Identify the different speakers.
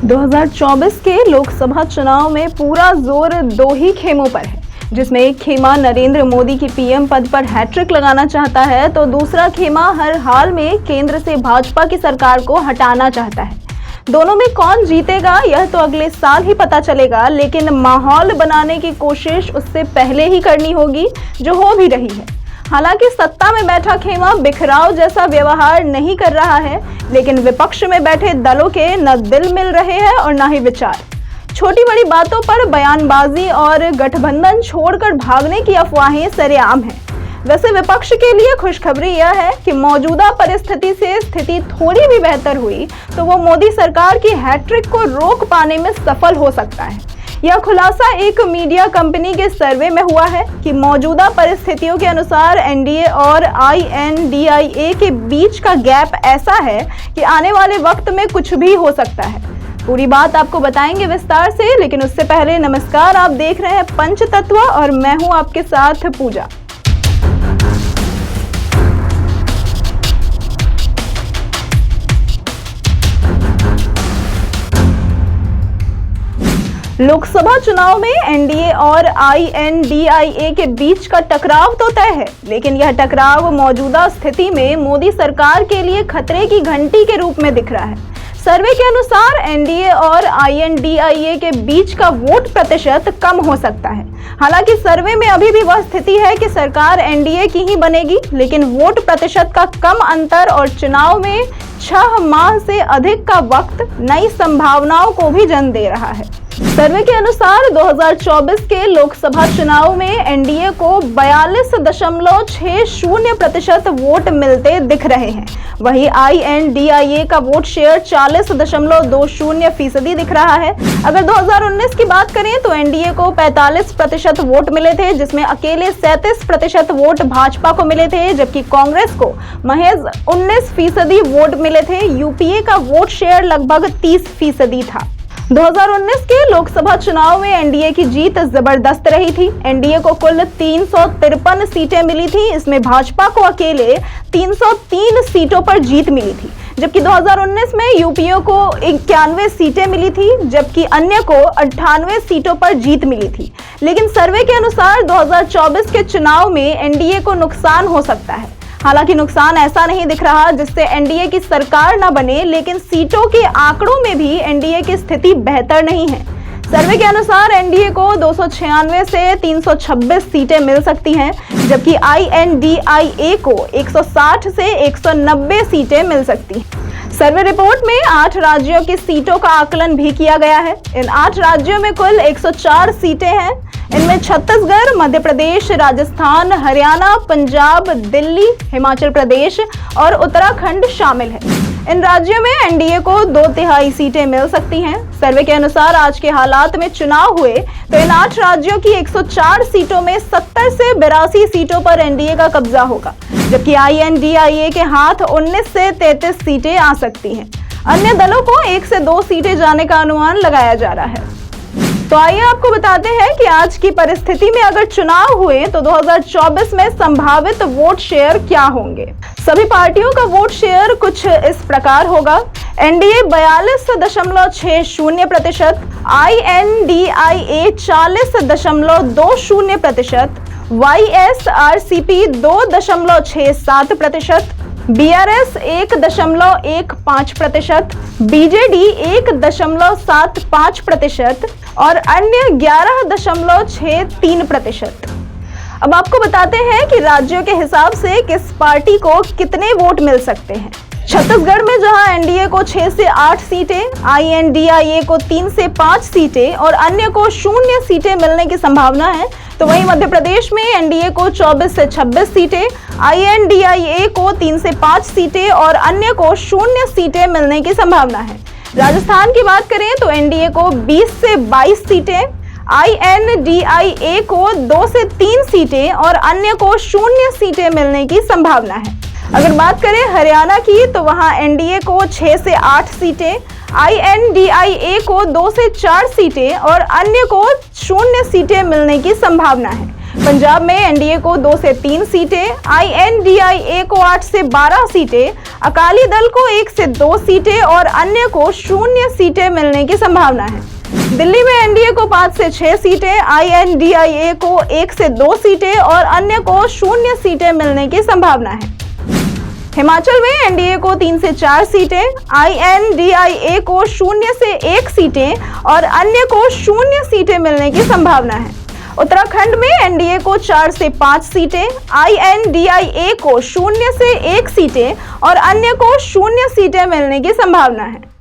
Speaker 1: 2024 के लोकसभा चुनाव में पूरा जोर दो ही खेमों पर है, जिसमें एक खेमा नरेंद्र मोदी की पीएम पद पर हैट्रिक लगाना चाहता है तो दूसरा खेमा हर हाल में केंद्र से भाजपा की सरकार को हटाना चाहता है। दोनों में कौन जीतेगा यह तो अगले साल ही पता चलेगा, लेकिन माहौल बनाने की कोशिश उससे पहले ही करनी होगी, जो हो भी रही है। हालांकि सत्ता में बैठा खेमा बिखराव जैसा व्यवहार नहीं कर रहा है, लेकिन विपक्ष में बैठे दलों के न दिल मिल रहे हैं और न ही विचार। छोटी बड़ी बातों पर बयानबाजी और गठबंधन छोड़कर भागने की अफवाहें सरेआम हैं। वैसे विपक्ष के लिए खुशखबरी यह है कि मौजूदा परिस्थिति से स्थिति थोड़ी भी बेहतर हुई तो वो मोदी सरकार की हैट्रिक को रोक पाने में सफल हो सकता है। यह खुलासा एक मीडिया कंपनी के सर्वे में हुआ है कि मौजूदा परिस्थितियों के अनुसार एनडीए और INDIA के बीच का गैप ऐसा है कि आने वाले वक्त में कुछ भी हो सकता है। पूरी बात आपको बताएंगे विस्तार से, लेकिन उससे पहले नमस्कार, आप देख रहे हैं पंचतत्व और मैं हूं आपके साथ पूजा। लोकसभा चुनाव में एनडीए और INDIA के बीच का टकराव तो तय है, लेकिन यह टकराव मौजूदा स्थिति में मोदी सरकार के लिए खतरे की घंटी के रूप में दिख रहा है। सर्वे के अनुसार एनडीए और INDIA के बीच का वोट प्रतिशत कम हो सकता है। हालांकि सर्वे में अभी भी वह स्थिति है कि सरकार एनडीए की ही बनेगी, लेकिन वोट प्रतिशत का कम अंतर और चुनाव में 6 माह से अधिक का वक्त नई संभावनाओं को भी जन्म दे रहा है। सर्वे के अनुसार 2024 के लोकसभा चुनाव में एनडीए को 42.60% वोट मिलते दिख रहे हैं। वहीं INDIA का वोट शेयर 40.20% दिख रहा है। अगर 2019 की बात करें तो एनडीए को 45% वोट मिले थे, जिसमें अकेले 37% वोट भाजपा को मिले थे, जबकि कांग्रेस को महज 19% वोट मिले थे। यूपीए का वोट शेयर लगभग 30% था। 2019 के लोकसभा चुनाव में एनडीए की जीत जबरदस्त रही थी। एनडीए को कुल 353 सीटें मिली थी, इसमें भाजपा को अकेले 303 सीटों पर जीत मिली थी, जबकि 2019 में यूपीए को 91 सीटें मिली थी, जबकि अन्य को 98 सीटों पर जीत मिली थी। लेकिन सर्वे के अनुसार 2024 के चुनाव में एनडीए को नुकसान हो सकता है। हालांकि नुकसान ऐसा नहीं दिख रहा जिससे एनडीए की सरकार न बने, लेकिन सीटों के आंकड़ों में भी एनडीए की स्थिति बेहतर नहीं है। सर्वे के अनुसार एनडीए को 296 से 326 सीटें मिल सकती हैं, जबकि INDIA को 160 से 190 सीटें मिल सकती हैं। सर्वे रिपोर्ट में 8 राज्यों की सीटों का आकलन भी किया गया है। इन 8 राज्यों में कुल 104 सीटें हैं। इनमें छत्तीसगढ़, मध्य प्रदेश, राजस्थान, हरियाणा, पंजाब, दिल्ली, हिमाचल प्रदेश और उत्तराखंड शामिल है। इन राज्यों में एनडीए को 2/3 सीटें मिल सकती हैं। सर्वे के अनुसार आज के हालात में चुनाव हुए तो इन 8 राज्यों की 104 सीटों में 70 से 82 सीटों पर एनडीए का कब्जा होगा, जबकि INDIA के हाथ 19 से 33 सीटें आ सकती हैं। अन्य दलों को 1 से 2 सीटें जाने का अनुमान लगाया जा रहा है। तो आइए आपको बताते हैं कि आज की परिस्थिति में अगर चुनाव हुए तो 2024 में संभावित वोट शेयर क्या होंगे। सभी पार्टियों का वोट शेयर कुछ इस प्रकार होगा। NDA 42.60%, INDIA 40.20%, YSRCP 2.67%, BRS 1.15%, BJD 1.75% और अन्य 11.63%। अब आपको बताते हैं कि राज्यों के हिसाब से किस पार्टी को कितने वोट मिल सकते हैं। छत्तीसगढ़ में जहां एनडीए को 6 से 8 सीटें, INDIA को 3 से 5 सीटें और अन्य को 0 सीटें मिलने की संभावना है, तो वहीं मध्य प्रदेश में एनडीए को 24 से 26 सीटें, INDIA को 3 से 5 सीटें और अन्य को 0 सीटें मिलने की संभावना है। राजस्थान की बात करें तो एनडीए को 20 से 22 सीटें, INDIA को 2 से 3 सीटें और अन्य को 0 सीटें मिलने की संभावना है। अगर बात करें हरियाणा की तो वहां एनडीए को 6 से 8 सीटें, INDIA को 2 से 4 सीटें और अन्य को 0 सीटें मिलने की संभावना है। पंजाब में एनडीए को 2 से 3 सीटें, INDIA को 8 से 12 सीटें, अकाली दल को 1 से 2 सीटें और अन्य को 0 सीटें मिलने की संभावना है। दिल्ली में एनडीए को 5 से 6 सीटें, INDIA को 1 से 2 सीटें और अन्य को 0 सीटें मिलने की संभावना है। हिमाचल में एनडीए को 3 से 4 सीटें, INDIA को 0 से 1 सीटें और अन्य को 0 सीटें मिलने की संभावना है। उत्तराखंड में एनडीए को 4 से 5 सीटें, INDIA को 0 से 1 सीटें और अन्य को 0 सीटें मिलने की संभावना है।